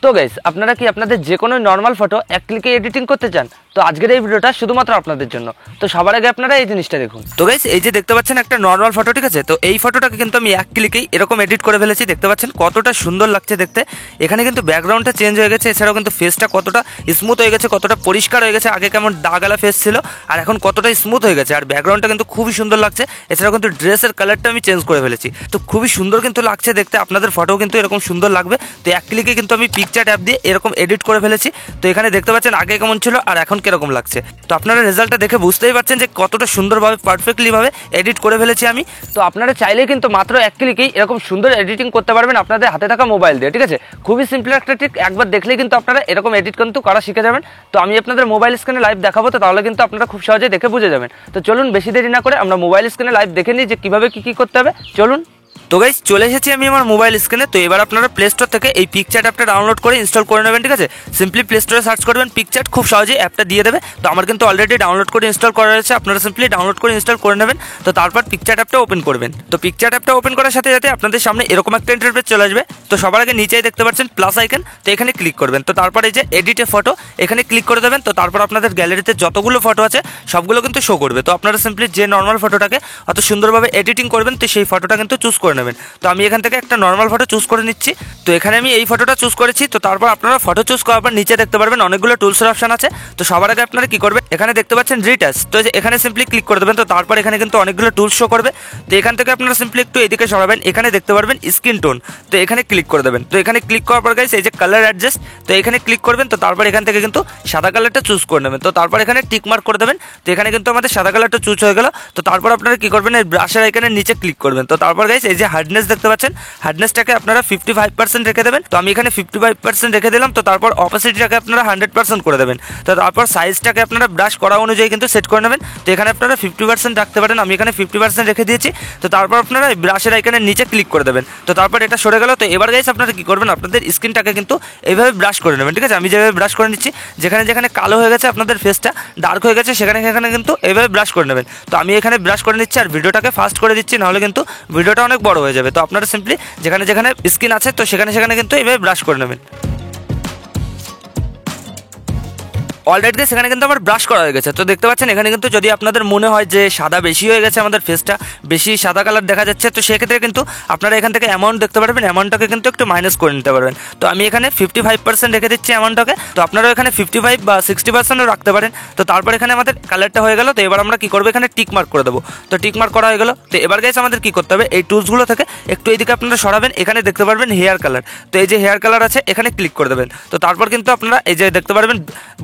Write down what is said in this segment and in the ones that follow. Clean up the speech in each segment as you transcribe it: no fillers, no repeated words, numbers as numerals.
So guys, আপনারা কি আপনাদের যে কোনো নর্মাল ফটো এক ক্লিকে এডিটিং করতে চান? তো আজকের এই ভিডিওটা শুধুমাত্র আপনাদের জন্য। তো সবার আগে আপনারা এই জিনিসটা দেখুন। তো গাইস, এই যে দেখতে পাচ্ছেন একটা নর্মাল ফটো, ঠিক আছে? তো এই ফটোটাকে কিন্তু আমি এক ক্লিকেই এরকম এডিট করে ফেলেছি। দেখতে পাচ্ছেন কতটা সুন্দর লাগছে দেখতে। এখানে কিন্তু ব্যাকগ্রাউন্ডটা চেঞ্জ হয়ে গেছে, এছাড়াও কিন্তু ফেসটা কতটা স্মুথ হয়ে গেছে, কতটা পরিষ্কার হয়ে গেছে। আগে কেমন দাগালা ফেস ছিল আর এখন কতটা স্মুথ হয়ে গেছে, আর ব্যাকগ্রাউন্ডটা কিন্তু খুবই সুন্দর লাগছে। এছাড়াও কিন্তু ড্রেসের কালারটা আমি চেঞ্জ করে ফেলেছি, তো খুবই সুন্দর কিন্তু লাগছে দেখতে। আপনাদের ফটো কিন্তু এরকম সুন্দর লাগবে। তো এক ক্লিকে কিন্তু আমি পিকচার ট্যাব দিয়ে এরকম এডিট করে ফেলেছি। তো এখানে দেখতে পাচ্ছেন আগে কেমন ছিল আর এখন কিরকম লাগছে। তো আপনারা রেজাল্টটা দেখে বুঝতেই পারছেন যে কতটা সুন্দরভাবে পারফেক্টলি ভাবে এডিট করে ফেলেছি আমি। তো আপনারা চাইলে কিন্তু মাত্র এক ক্লিকেই এরকম সুন্দর এডিটিং করতে পারবেন আপনাদের হাতে থাকা মোবাইল দিয়ে, ঠিক আছে? খুবই সিম্পল একটা ট্রিক, একবার দেখলেই কিন্তু আপনারা এরকম এডিট কিন্তু করা শিখে যাবেন। তো আমি আপনাদের মোবাইল স্ক্রিনে লাইভ দেখাবো, তো তাহলে কিন্তু আপনারা খুব সহজে দেখে বুঝে যাবেন। তো চলুন বেশি দেরি না করে আমরা মোবাইল স্ক্রিনে লাইভ দেখে নিই যে কিভাবে কি করতে হবে। চলুন। তো গাইস, চলে এসেছি আমি আমার মোবাইল স্ক্রিনে। তো এবার আপনারা প্লে স্টোর থেকে এই পিকচার অ্যাপটা ডাউনলোড করে ইনস্টল করে নেবেন, ঠিক আছে? সিম্পলি প্লে স্টোরে সার্চ করবেন পিকচার, খুব সহজেই অ্যাপটা দিয়ে দেবে। তো আমার কিন্তু অলরেডি ডাউনলোড করে ইনস্টল করা রয়েছে, আপনারা সিম্পলি ডাউনলোড করে ইনস্টল করে নেবেন। তো তারপর পিকচার অ্যাপটা ওপেন করবেন। তো পিকচার অ্যাপটা ওপেন করার সাথে সাথে আপনাদের সামনে এরকম একটা ইন্টারফেস চলে আসবে। তো সবার আগে নিচেই দেখতে পাচ্ছেন প্লাস আইকন, তো এখানে ক্লিক করবেন। তো তারপর এই যে এডিটে ফটো, এখানে ক্লিক করে দেবেন। তো তারপর আপনাদের গ্যালারিতে যতগুলো ফটো আছে সবগুলো কিন্তু শো করবে। তো আপনারা সিম্পলি যে নর্মাল ফটোটাকে অত সুন্দরভাবে এডিটিং করবেন, তো সেই ফটোটা কিন্তু চুজ করে নেবেন। তো আমি এখান থেকে একটা নর্মাল ফটো চুজ করে নিচ্ছি। তো এখানে আমি এই ফটোটা চুজ করেছি। তো তারপর আপনারা ফটো চুজ করার পর নিচে দেখতে পারবেন অনেকগুলো টুলসের অপশন আছে। তো সবার আগে আপনারা কি করবেন, এখানে দেখতে পাচ্ছেন রিটাচ, তো এখানে সিম্পলি ক্লিক করে দেবেন। তো তারপর এখানে কিন্তু অনেকগুলো টুলস শো করবে। তো এখান থেকে আপনারা সিম্পলি একটু এদিকে সরাবেন, এখানে দেখতে পারবেন স্কিন টোন, তো এখানে ক্লিক করে দেবেন। তো এখানে ক্লিক করার পর গাইস এই যে কালার অ্যাডজাস্ট, তো এখানে ক্লিক করবেন। তো তারপর এখান থেকে কিন্তু সাদা কালারটা চুজ করে নেবেন। তো তারপর এখানে টিক মার্ক করে দেবেন। তো এখানে কিন্তু আমাদের সাদা কালারটা চুজ হয়ে গেল। তো তারপর আপনারা কি করবেন, এই ব্রাশের আইকনের নিচে ক্লিক করবেন। তো তারপর গাইস এই যে হার্ডনেস দেখতে পাচ্ছেন, হার্ডনেসটাকে আপনারা 55% রেখে দেবেন। তো আমি এখানে 55% রেখে দিলাম। তো তারপর অপাসিটিটাকে আপনারা 100% করে দেবেন। তো তারপর সাইজটাকে আপনারা ব্রাশ করা অনুযায়ী কিন্তু সেট করে নেবেন। তো এখানে আপনারা 50% রাখতে পারেন, আমি এখানে 50% রেখে দিয়েছি। তো তারপর আপনারা এই ব্রাশের আইকনের নিচে ক্লিক করে দেবেন। তো তারপর এটা সরে গেল। তো এবার গাইস আপনারা কি করবেন, আপনাদের স্কিনটাকে কিন্তু এইভাবে ব্রাশ করে নেবেন, ঠিক আছে? আমি যেভাবে ব্রাশ করে নিচ্ছি, যেখানে যেখানে কালো হয়ে গেছে, আপনাদের ফেসটা ডার্ক হয়ে গেছে, সেখানে সেখানে কিন্তু এইভাবে ব্রাশ করে নেবেন। তো আমি এখানে ব্রাশ করে নিচ্ছি আর ভিডিওটাকে ফাস্ট করে দিচ্ছি, নাহলে কিন্তু ভিডিওটা অনেক বড় হয়ে যাবে। তো আপনারা সিম্পলি যেখানে যেখানে স্কিন আছে, তো সেখানে সেখানে কিন্তু এইভাবে ব্রাশ করে নেবেন। অলরেডি সেখানে কিন্তু আমার ব্রাশ করা হয়ে গেছে। তো দেখতে পাচ্ছেন এখানে কিন্তু যদি আপনাদের মনে হয় যে সাদা বেশি হয়ে গেছে, আমাদের ফেসটা বেশি সাদা কালার দেখা যাচ্ছে, তো সেক্ষেত্রে কিন্তু আপনারা এখান থেকে অ্যামাউন্ট দেখতে পারবেন, অ্যামাউন্টটাকে কিন্তু একটু মাইনাস করে নিতে পারবেন। তো আমি এখানে 55% রেখে দিচ্ছি অ্যামাউন্টটাকে। তো আপনারাও এখানে 55 বা 60%ও রাখতে পারেন। তো তারপর এখানে আমাদের কালারটা হয়ে গেল। তো এবার আমরা কি করবো, এখানে টিক মার্ক করে দেবো। তো টিক মার্ক করা হয়ে গেল। তো এবার গাইস আমাদের কি করতে হবে, এই টুলসগুলো থেকে একটু এইদিকে আপনারা সরাবেন, এখানে দেখতে পারবেন হেয়ার কালার। তো এই যে হেয়ার কালার আছে, এখানে ক্লিক করে দেবেন। তো তারপর কিন্তু আপনারা এই যে দেখতে পারবেন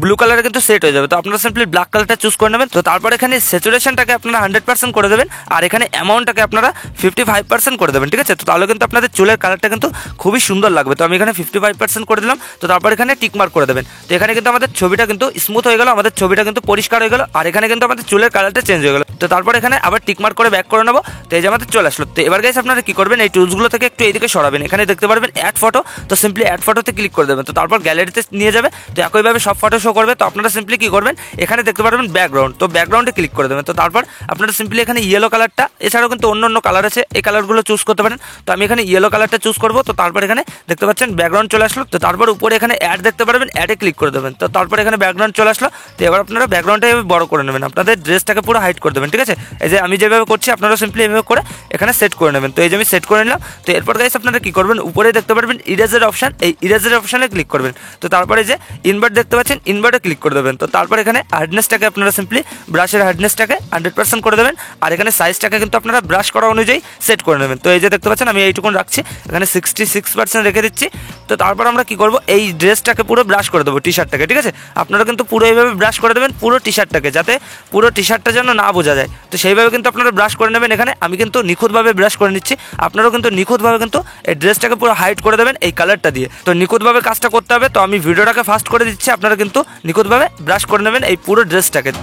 ব্লু কালারে কিন্তু সেট হয়ে যাবে। তো আপনারা সিম্পলি ব্ল্যাক কালারটা চুজ করে নেবেন। তো তারপর এখানে স্যাচুরেশনটাকে আপনারা 100% করে দেবেন, আর এখানে অ্যামাউন্টটাকে আপনারা 55% করে দেবেন, ঠিক আছে? তো তাহলে কিন্তু আপনাদের চুলের কালারটা কিন্তু খুবই সুন্দর লাগবে। তো আমি এখানে 55% করে দিলাম। তো তারপর এখানে টিক মার্ক করে দেবেন। তো এখানে কিন্তু আমাদের ছবিটা কিন্তু স্মুথ হয়ে গেল, আমাদের ছবিটা কিন্তু পরিষ্কার হয়ে গেল, আর এখানে কিন্তু আমাদের চুলের কালারটা চেঞ্জ হয়ে গেল। তো তারপর এখানে আবার টিক মার্ক করে ব্যাক করে নেবো। তো এই যে আমাদের চলে আসলো। তো এবার গাইস আপনারা কি করবেন, এই টুলসগুলো থেকে একটু এইদিকে সরাবেন, এখানে দেখতে পারবেন অ্যাড ফটো। তো সিম্পলি অ্যাড ফটোতে ক্লিক করে দেবেন। তো তারপর গ্যালারিতে নিয়ে যাবে। তো একইভাবে সব ফটো শো করবে। তো আপনারা সিম্পলি কি করবেন, এখানে দেখতে পারবেন ব্যাকগ্রাউন্ড, তো ব্যাকগ্রাউন্ডে ক্লিক করে দেবেন। তো তারপর আপনারা সিম্পলি এখানে ইয়েলো কালারটা, এছাড়াও কিন্তু অন্য অন্য কালার আছে, এই কালারগুলো চুজ করতে পারেন। তো আমি এখানে ইয়েলো কালারটা চুজ করবো। তো তারপর এখানে দেখতে পাচ্ছেন ব্যাকগ্রাউন্ড চলে আসলো। তো তারপর উপরে এখানে অ্যাড দেখতে পারবেন, অ্যাডে ক্লিক করে দেবেন। তো তারপর এখানে ব্যাকগ্রাউন্ড চলে আসলো। তো এবার আপনারা ব্যাকগ্রাউন্ডটা বড় করে নেবেন, আপনাদের ড্রেসটাকে পুরো হাইড করে দেবেন, ঠিক আছে? এই যে আমি যেভাবে করছি, আপনারা সিম্পলি এভাবে করে এখানে সেট করে নেবেন। তো এই যে আমি সেট করে নিলাম। তো এরপর গাইস আপনারা কি করবেন, উপরে দেখতে পারবেন ইরেজের অপশন, এই ইরেজের অপশনে ক্লিক করবেন। তো তারপরে যে ইনভার্ট দেখতে পাচ্ছেন, ইনভার্টে ক্লিক করে দেবেন। তো তারপর এখানে হার্ডনেসটাকে আপনারা সিম্পলি ব্রাশের হার্ডনেসটাকে 100% করে দেবেন, আর এখানে সাইজটাকে কিন্তু আপনারা ব্রাশ করা অনুযায়ী সেট করে নেবেন। তো এই যে দেখতে পাচ্ছেন আমি এইটুকুন রাখছি, এখানে 66% রেখে দিচ্ছি। তো তারপর আমরা কি করব, এই ড্রেসটাকে পুরো ব্রাশ করে দেবো, টি শার্টটাকে, ঠিক আছে? আপনারা কিন্তু পুরো এইভাবে ব্রাশ করে দেবেন পুরো টি শার্টটাকে, যাতে পুরো টি শার্টটা যেন না বোঝা যায়। তো সেইভাবে কিন্তু আপনারা ব্রাশ করে নেবেন। এখানে আমি কিন্তু নিখুঁতভাবে ব্রাশ করে নিচ্ছি, আপনারাও কিন্তু নিখুঁতভাবে কিন্তু এই ড্রেসটাকে পুরো হাইড করে দেবেন এই কালারটা দিয়ে। তো নিখুঁতভাবে কাজটা করতে হবে। তো আমি ভিডিওটাকে ফাস্ট করে দিচ্ছি, আপনারা কিন্তু নিখুঁতভাবে ব্রাশ করে নেবেন এই পুরো ড্রেসটাকে।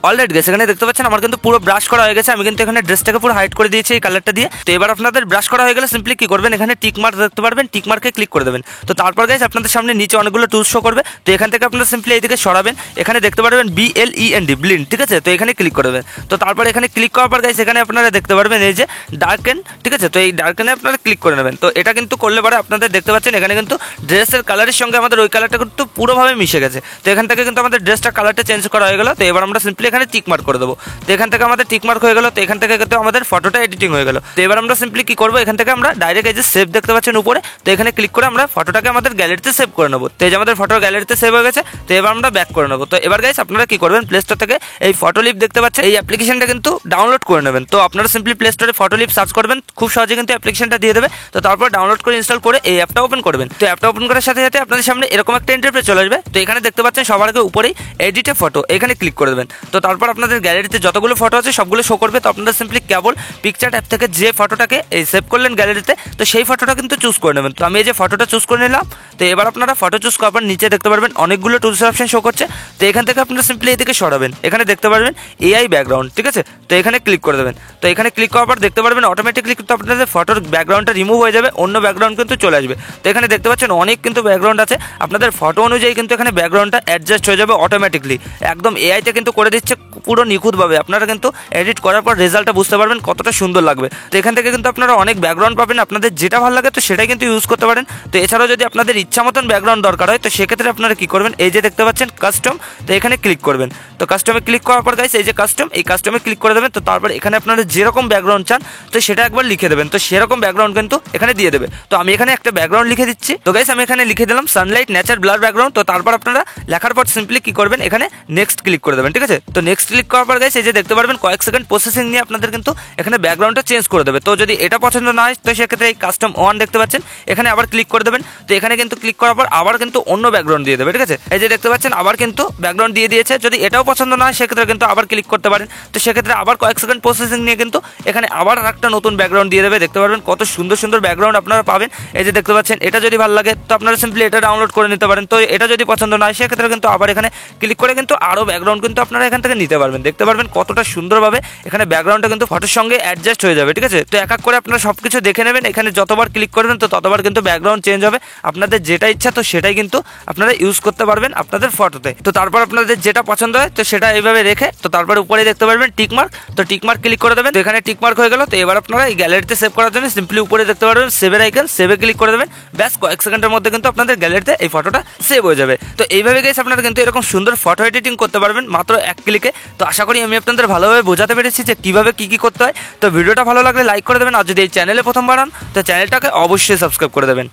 অলরাইট গাইস, এখানে দেখতে পাচ্ছেন আমার কিন্তু পুরো ব্রাশ করা হয়ে গেছে। আমি কিন্তু এখানে ড্রেসটাকে পুরো হাইড করে দিয়েছি এই কালারটা দিয়ে। তো এবার আপনাদের ব্রাশ করা হয়ে গেলে সিম্পলি কি করবেন, এখানে টিক মার্ক দেখতে পারবেন, টিক মার্কে ক্লিক করে দেবেন। তো তারপর গাইস আপনাদের সামনে নিচে অনেকগুলো টুলস শো করবে। তো এখান থেকে আপনারা সিম্পলি এইদিকে সরাবেন, এখানে দেখতে পারবেন BLEND ব্লিন্ড, ঠিক আছে। তো এখানে ক্লিক করবেন। তো তারপর এখানে ক্লিক করার পর গাইস এখানে আপনারা দেখতে পারবেন এই যে ডার্কেন, ঠিক আছে। তো এই ডার্কেনে আপনারা ক্লিক করে নেবেন। তো এটা কিন্তু করলে পরে আপনাদের দেখতে পাচ্ছেন এখানে কিন্তু ড্রেসের কালারের সঙ্গে আমাদের ওই কালারটা কিন্তু পুরোভাবে মিশে গেছে। তো এখান থেকে কিন্তু আমাদের ড্রেসটার কালারটা চেঞ্জ করা হয়ে গেল। তো এবার আমরা সিম্পলি এখানে টিক মার্ক করে দেবো। তো এখান থেকে আমাদের টিক মার্ক হয়ে গেল। তো এখান থেকে কিন্তু আমাদের ফটোটা এডিটিং হয়ে গেল। তো এবার আমরা সিম্পলি কি করবো, এখান থেকে আমরা ডাইরেক্ট এই যে সেভ দেখতে পাচ্ছেন উপরে, তো এখানে ক্লিক করে আমরা ফটোটাকে আমাদের গ্যালারিতে সেভ করে নেবো। তো এই যে আমাদের ফটো গ্যালারিতে সেভ হয়ে গেছে। তো এবার আমরা ব্যাক করে নেবো। তো এবার গাইস আপনারা কি করবেন, প্লে স্টোর থেকে এই ফটোলিপ দেখতে পাচ্ছেন, এই অ্যাপ্লিকেশনটা কিন্তু ডাউনলোড করে নেবেন। তো আপনারা সিম্পলি প্লে স্টোরে ফটোলিপ সার্চ করবেন, খুব সহজে কিন্তু অ্যাপ্লিকেশনটা দিয়ে দেবে। তো তারপর ডাউনলোড করে ইনস্টল করে এই অ্যাপটা ওপেন করবেন। তো অ্যাপটা ওপেন করার সাথে সাথে আপনাদের সামনে এরকম একটা ইন্টারফেস চলে আসবে। তো এখানে দেখতে পাচ্ছেন সবার আগে উপরেই এডিটে ফটো, এখানে ক্লিক করে দেবেন। তো তারপর আপনাদের গ্যালারিতে যতগুলো ফটো আছে সবগুলো শো করবে। তো আপনারা সিম্পলি কেবল পিকচার অ্যাপ থেকে যে ফটোটাকে এই সেভ করলেন গ্যালারিতে, তো সেই ফটোটা কিন্তু চুজ করে নেবেন। তো আমি এই যে ফটোটা চুজ করে নিলাম। তো এবার আপনারা ফটো চুজ করার পর নিচে দেখতে পারবেন অনেকগুলো টুলস অপশন শো করছে। তো এখান থেকে আপনারা সিম্পলি এদিকে সরাবেন, এখানে দেখতে পারবেন AI ব্যাকগ্রাউন্ড, ঠিক আছে। তো এখানে ক্লিক করে দেবেন। তো এখানে ক্লিক করার পর দেখতে পারবেন অটোমেটিকলি কিন্তু আপনাদের ফটোর ব্যাকগ্রাউন্ডটা রিমুভ হয়ে যাবে, অন্য ব্যাকগ্রাউন্ড কিন্তু চলে আসবে। তো এখানে দেখতে পাচ্ছেন অনেক কিন্তু ব্যাকগ্রাউন্ড আছে, আপনাদের ফটো অনুযায়ী কিন্তু এখানে ব্যাকগ্রাউন্ডটা অ্যাডজাস্ট হয়ে যাবে অটোমেটিকলি। একদম এআইতে কিন্তু করে দিচ্ছে পুরো নিখুঁতভাবে। আপনারা কিন্তু এডিট করার পর রেজাল্টটা বুঝতে পারবেন কতটা সুন্দর লাগবে। তো এখান থেকে কিন্তু আপনারা অনেক ব্যাকগ্রাউন্ড পাবেন, আপনাদের যেটা ভালো লাগে তো সেটাই কিন্তু ইউজ করতে পারেন। তো এছাড়াও যদি আপনাদের ইচ্ছা মতন ব্যাকগ্রাউন্ড দরকার হয় তো সেক্ষেত্রে আপনারা কি করবেন, এই যে দেখতে পাচ্ছেন কাস্টম, তো এখানে ক্লিক করবেন। তো কাস্টমে ক্লিক করার পর গাইস এই যে কাস্টম, এই কাস্টমে ক্লিক করে দেবেন। তো তারপর এখানে আপনারা যেরকম ব্যাকগ্রাউন্ড চান তো সেটা একবার লিখে দেবেন। তো সেরকম ব্যাকগ্রাউন্ড কিন্তু এখানে দিয়ে দেবে। তো আমি এখানে একটা ব্যাকগ্রাউন্ড লিখে দিচ্ছি। তো গাইস আমি এখানে লিখে দিলাম সানলাইট নেচার ব্লার ব্যাকগ্রাউন্ড। তো তারপর আপনারা লেখার পর সিম্পলি কি করবেন, এখানে নেক্সট ক্লিক করে দেবেন, ঠিক আছে। তো নেক্সট ক্লিক করার পর গাইস এই যে দেখতে পারবেন কয়েক সেকেন্ড প্রসেসিং নিয়ে আপনাদের কিন্তু এখানে ব্যাকগ্রাউন্ডটা চেঞ্জ করে দেবে। তো যদি এটা পছন্দ না হয় তো সেক্ষেত্রে এই কাস্টম ওয়ান দেখতে পাচ্ছেন, এখানে আবার ক্লিক করে দেবেন। তো এখানে কিন্তু ক্লিক করার পর আবার কিন্তু অন্য ব্যাকগ্রাউন্ড দিয়ে দেবে, ঠিক আছে। এই যে দেখতে পাচ্ছেন আবার কিন্তু ব্যাকগ্রাউন্ড দিয়ে দিয়েছে। যদি এটাও পছন্দ না হয় সেক্ষেত্রে কিন্তু আবার ক্লিক করতে পারেন। তো সেক্ষেত্রে আবার কয়েক সেকেন্ড প্রসেসিং নিয়ে কিন্তু এখানে আবার একটা নতুন ব্যাকগ্রাউন্ড দিয়ে দেবে। দেখতে পারবেন কত সুন্দর সুন্দর ব্যাকগ্রাউন্ড আপনারা পাবেন। এই যে দেখতে পাচ্ছেন এটা যদি ভালো লাগে তো আপনারা সিম্পলি এটা ডাউনলোড করে নিতে পারেন। তো এটা যদি পছন্দ না হয় সেক্ষেত্রে কিন্তু আবার এখানে ক্লিক করে কিন্তু আরও ব্যাকগ্রাউন্ড কিন্তু আপনারা এখান থেকে নিতে পারবেন। দেখতে পারবেন কতটা সুন্দরভাবে এখানে ব্যাকগ্রাউন্ডটা কিন্তু ফটোর সঙ্গে অ্যাডজাস্ট হয়ে যাবে, ঠিক আছে। তো এক এক করে আপনারা সব কিছু দেখে নেবেন। এখানে যতবার ক্লিক করবেন তো ততবার কিন্তু ব্যাকগ্রাউন্ড চেঞ্জ হবে। আপনাদের যেটা ইচ্ছা তো সেটাই কিন্তু আপনারা ইউজ করতে পারবেন আপনাদের ফটোতে। তো তারপর আপনাদের যেটা পছন্দ হয় তো সেটা এইভাবে রেখে তো তারপর উপরে দেখতে পারবেন টিকমার্ক, তো টিকমার্ক ক্লিক করে দেবেন। তো এখানে টিকমার্ক হয়ে গেল। তো এবার আপনারা এই গ্যালারিতে সেভ করার জন্য সিম্পলি উপরে দেখতে পারবেন সেভের আইকন, সেভে ক্লিক করে দেবেন। ব্যাস কয়েক সেকেন্ডের মধ্যে কিন্তু আপনাদের গ্যালারিতে এই ফটোটা সেভ হয়ে যাবে। তো এইভাবে গেছে আপনারা কিন্তু এরকম সুন্দর ফটো এডিটিং করতে পারবেন মাত্র এক ক্লিকে। তো আশা করি আমি আপনাদের ভালোভাবে বোঝাতে পেরেছি যে কিভাবে কি করতে হয়। তো ভিডিওটা ভালো লাগলে লাইক করে দেবেন, আর যদি এই চ্যানেলে প্রথমবার হন তো চ্যানেলটাকে অবশ্যই সাবস্ক্রাইব করে দেবেন।